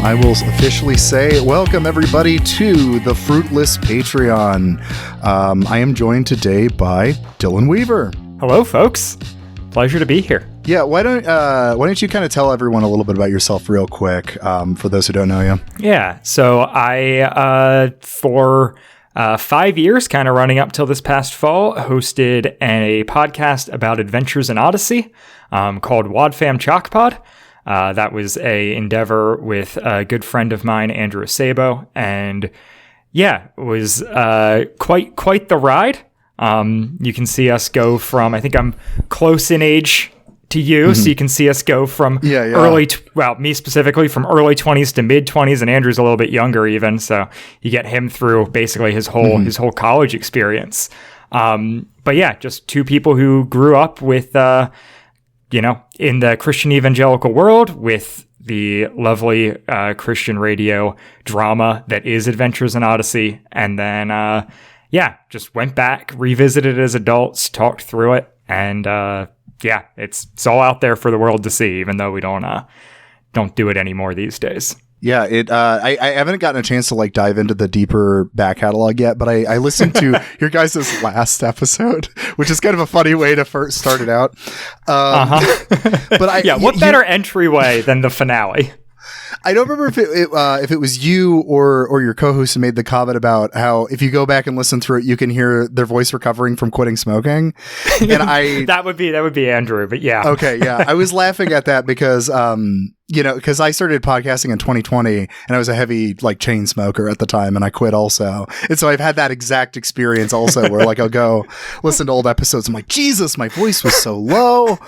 I will officially say welcome everybody to the Fruitless Patreon. I am joined today by Dylan Weaver. Hello, folks. Pleasure to be here. Yeah, why don't you kind of tell everyone a little bit about yourself real quick, for those who don't know you? Yeah, so I, for 5 years, kind of running up till this past fall, hosted a podcast about Adventures in Odyssey called Wadfam Chalkpod. That was a endeavor with a good friend of mine, Andrew Sabo, and yeah, it was quite the ride. You can see us go from, I think I'm close in age to you, so you can see us go from me specifically, from early 20s to mid 20s, and Andrew's a little bit younger even, so you get him through basically his whole college experience. But yeah, just two people who grew up with, in the Christian evangelical world with the lovely Christian radio drama that is Adventures in Odyssey, and then just went back, revisited it as adults, talked through it, and it's all out there for the world to see, even though we don't do it anymore these days. Yeah, I haven't gotten a chance to dive into the deeper back catalog yet, but I listened to your guys' last episode, which is kind of a funny way to first start it out. But what better entryway than the finale? I don't remember if it was you or your co-host who made the comment about how if you go back and listen through it, you can hear their voice recovering from quitting smoking. And that would be Andrew, but yeah. Okay, yeah. I was laughing at that because because I started podcasting in 2020 and I was a heavy chain smoker at the time, and I quit also. And so I've had that exact experience also where I'll go listen to old episodes. I'm like, Jesus, my voice was so low.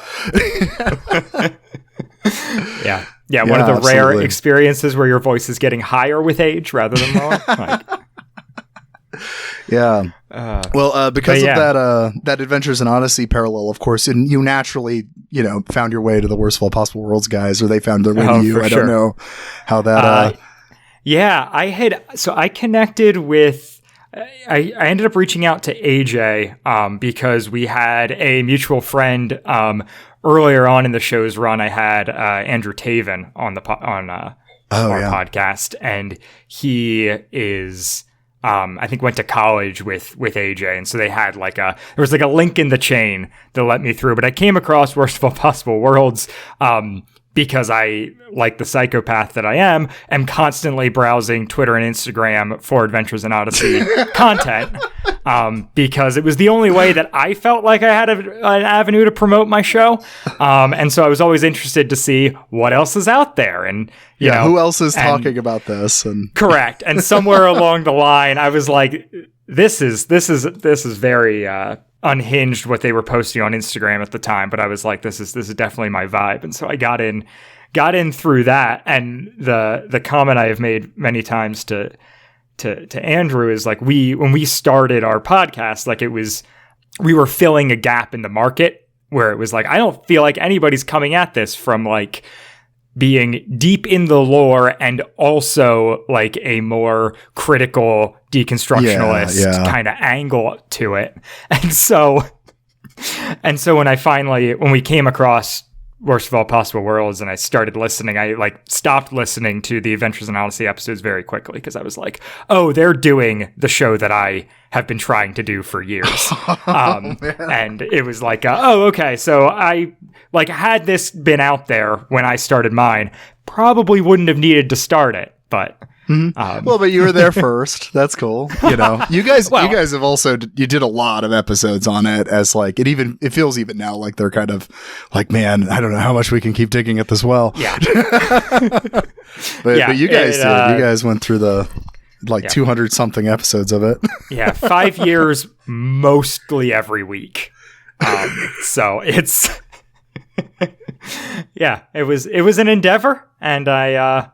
Yeah, one of the rare experiences where your voice is getting higher with age rather than lower. Because of that Adventures in Odyssey parallel, of course, and you naturally, found your way to the Worst of All Possible Worlds guys, or they found their way to you. I don't know how that. I connected with. I ended up reaching out to AJ because we had a mutual friend. Earlier on in the show's run, I had Andrew Taven on our podcast, and he is, I think, went to college with AJ, and so they had there was a link in the chain that let me through. But I came across Worst of All Possible Worlds because I, like the psychopath that I am constantly browsing Twitter and Instagram for Adventures in Odyssey content. Because it was the only way that I felt like I had an avenue to promote my show. And so I was always interested to see what else is out there. And, who else is talking about this? And correct. And somewhere along the line, I was like, this is very, unhinged what they were posting on Instagram at the time. But I was like, this is definitely my vibe. And so I got in through that. And the comment I have made many times to Andrew is when we started our podcast, we were filling a gap in the market where it was I don't feel like anybody's coming at this from being deep in the lore and also a more critical deconstructionalist kind of angle to it. And so when we came across Worst of All Possible Worlds and I started listening, I stopped listening to the Adventures in Odyssey episodes very quickly because I was like, oh, they're doing the show that I have been trying to do for years. And it was okay. So I had this been out there when I started mine, probably wouldn't have needed to start it, but but you were there first. That's cool. You guys have also, you did a lot of episodes on it as it feels even now they're kind of man, I don't know how much we can keep digging at this well. Yeah. but you guys did. You guys went through the 200 something episodes of it. 5 years, mostly every week. So it's, it was an endeavor, and I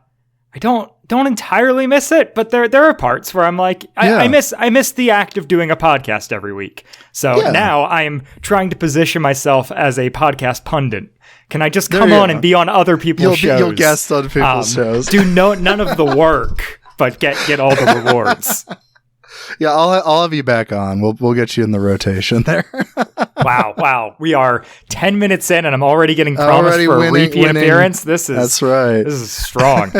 don't entirely miss it, but there are parts where I'm I miss the act of doing a podcast every week. So now I am trying to position myself as a podcast pundit. Can I just come on and be on other people's shows? You'll guest on people's shows. Do none of the work, but get all the rewards. Yeah, I'll have you back on. We'll get you in the rotation there. Wow. We are 10 minutes in and I'm already getting promised for a repeat appearance. That's right. This is strong.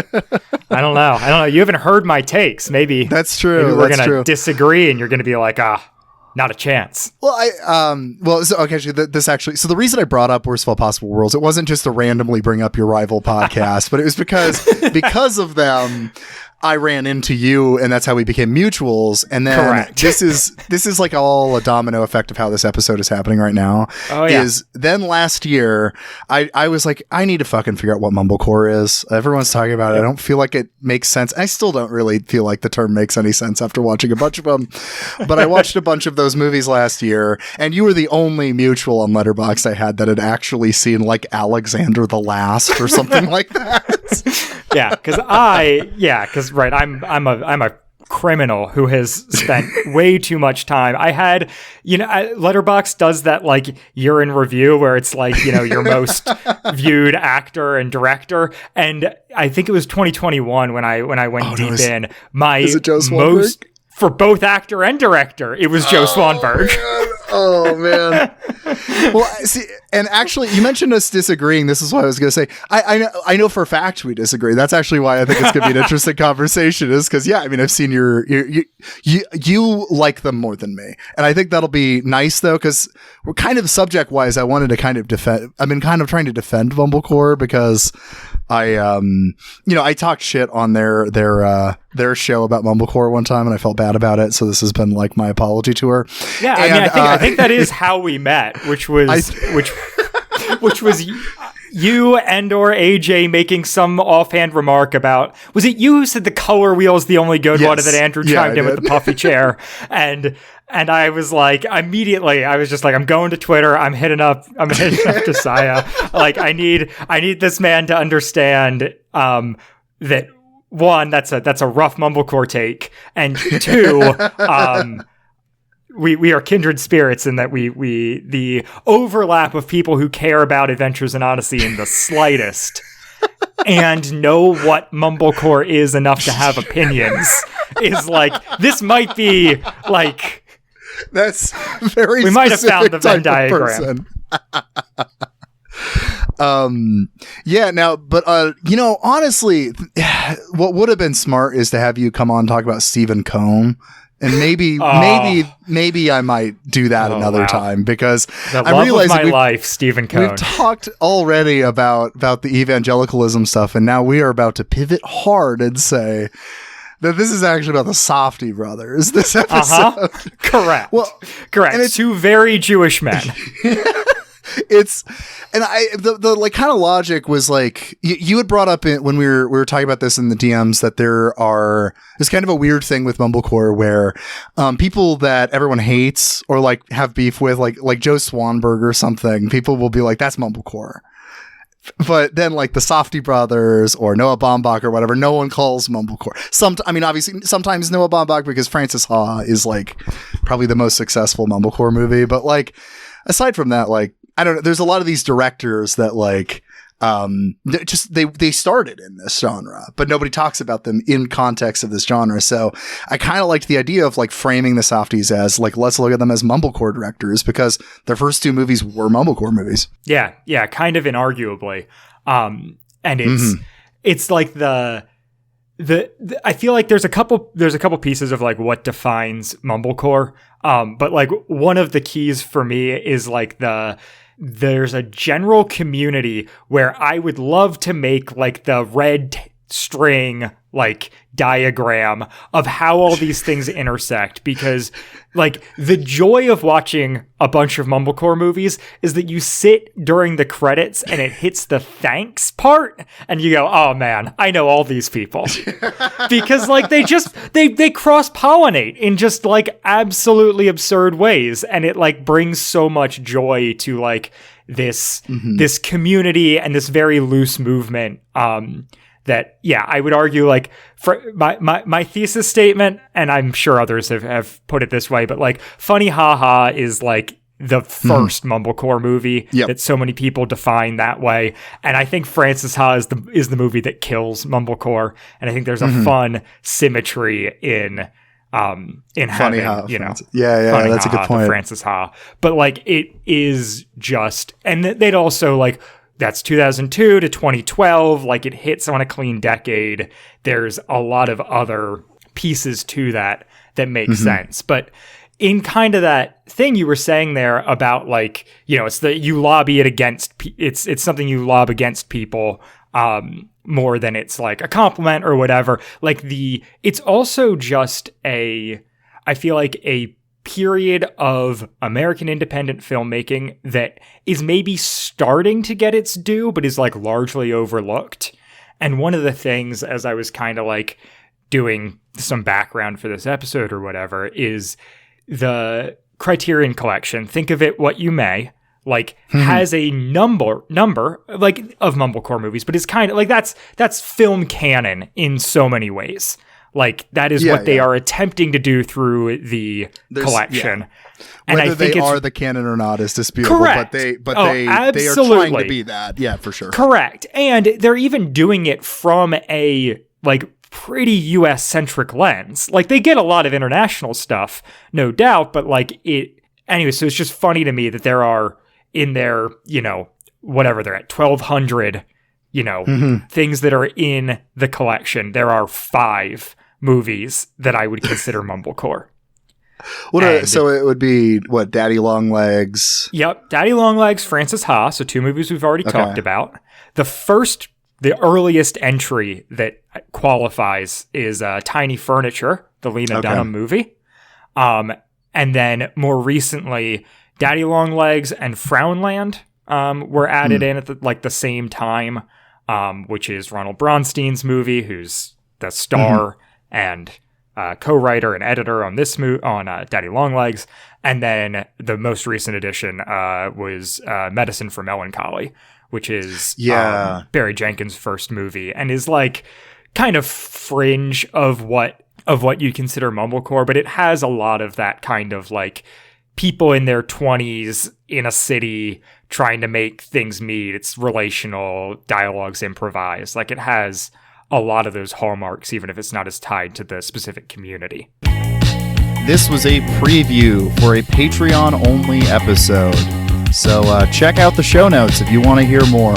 I don't know. You haven't heard my takes. Maybe that's true. Maybe we're going to disagree and you're going to be like, not a chance. Well, so the reason I brought up Worst of All Possible Worlds, it wasn't just to randomly bring up your rival podcast, but it was because of them, I ran into you, and that's how we became mutuals. And then correct. This is like all a domino effect of how this episode is happening right now. Oh yeah. Then last year, I was like, I need to fucking figure out what mumblecore is. Everyone's talking about it. I don't feel like it makes sense. I still don't really feel like the term makes any sense after watching a bunch of them. But I watched a bunch of those movies last year, and you were the only mutual on Letterboxd I had that had actually seen like Alexander the Last or something like that. Yeah, because right, I'm a criminal who has spent way too much time. I had, Letterboxd does that like year in review where it's like, your most viewed actor and director, and I think it was 2021 when I went deep in my is it Joe Swanberg? Most for both actor and director. It was Joe Swanberg. Oh man. Well, see, and actually, you mentioned us disagreeing. This is what I was going to say. I know for a fact we disagree. That's actually why I think it's going to be an interesting conversation. Is because I've seen you like them more than me, and I think that'll be nice though, because we're kind of subject wise. I wanted to kind of defend. I've been kind of trying to defend Mumblecore because I talked shit on their show about Mumblecore one time, and I felt bad about it. So this has been like my apology to her. Yeah, I think that is how we met, which was you and or AJ making some offhand remark about, was it you who said the color wheel is the only good one, and that Andrew chimed in with the puffy chair, and I was like, immediately, I was just like, I'm going to Twitter, I'm hitting up Josiah, like I need this man to understand that one, that's a rough Mumblecore take, and two, we are kindred spirits in that we the overlap of people who care about Adventures in Odyssey in the slightest and know what Mumblecore is enough to have opinions is like, this might be like, that's very, we might have found the Venn diagram. Honestly, what would have been smart is to have you come on and talk about Stephen Cohn. And maybe I might do that another time, because I realize my life, Stephen Cohn. We've talked already about the evangelicalism stuff, and now we are about to pivot hard and say that this is actually about the Safdie brothers. This episode, correct. Well, correct. And it's two very Jewish men. The like kind of logic was like, you had brought up when we were talking about this in the DMs, that there's kind of a weird thing with Mumblecore where people that everyone hates or like have beef with, like Joe Swanberg or something, people will be like, that's Mumblecore. But then like the Safdie brothers or Noah Baumbach or whatever, no one calls Mumblecore. Obviously sometimes Noah Baumbach, because Francis Ha is like probably the most successful Mumblecore movie. But like, aside from that, like, I don't know, there's a lot of these directors that like, they started in this genre, but nobody talks about them in context of this genre. So I kind of liked the idea of like framing the Safdies as like, let's look at them as Mumblecore directors, because their first two movies were Mumblecore movies. Yeah, kind of inarguably. And it's like the I feel like there's a couple pieces of like what defines Mumblecore. But like one of the keys for me is like there's a general community where I would love to make like the red string like diagram of how all these things intersect, because like the joy of watching a bunch of Mumblecore movies is that you sit during the credits and it hits the thanks part and you go, oh man, I know all these people. Because like they cross-pollinate in just like absolutely absurd ways, and it like brings so much joy to like this community and this very loose movement. That, yeah, I would argue like for my thesis statement, and I'm sure others have put it this way, but like Funny Ha Ha is like the first Mumblecore movie that so many people define that way. And I think Francis Ha is the movie that kills Mumblecore. And I think there's a fun symmetry in In Funny having, how you know, yeah, that's a good point. Francis Ha, but like it is just, and they'd also like that's 2002 to 2012. Like it hits on a clean decade. There's a lot of other pieces to that make sense, but in kind of that thing you were saying there about like, you know, it's you lobby it against, it's something you lob against people, more than it's like a compliment or whatever. Like it's also just I feel like a period of American independent filmmaking that is maybe starting to get its due, but is like largely overlooked. And one of the things, as I was kind of like doing some background for this episode or whatever, is the Criterion Collection, think of it what you may, like has a number like of mumblecore movies, but it's kind of like that's film canon in so many ways. Like that is what they are attempting to do through the collection. Yeah. And whether I think they are the canon or not is disputable, correct. but they are trying to be that. Yeah, for sure. Correct. And they're even doing it from a like pretty US centric lens. Like they get a lot of international stuff, no doubt, but like it anyway, so it's just funny to me that there are in their, you know, whatever they're at 1,200, you know, things that are in the collection. There are 5 movies that I would consider mumblecore. So it would be what, Daddy Longlegs? Yep, Daddy Longlegs, Francis Ha. So 2 movies we've already talked about. The earliest entry that qualifies is Tiny Furniture, the Lena Dunham movie. And then more recently, Daddy Longlegs and Frownland were added in at the same time, which is Ronald Bronstein's movie, who's the star and co-writer and editor on this on Daddy Longlegs. And then the most recent addition was Medicine for Melancholy, which is Barry Jenkins' first movie, and is like kind of fringe of what you'd consider mumblecore, but it has a lot of that kind of like people in their 20s in a city trying to make things meet. It's relational, dialogues improvised. Like it has a lot of those hallmarks, even if it's not as tied to the specific community. This was a preview for a Patreon-only episode. So check out the show notes if you want to hear more.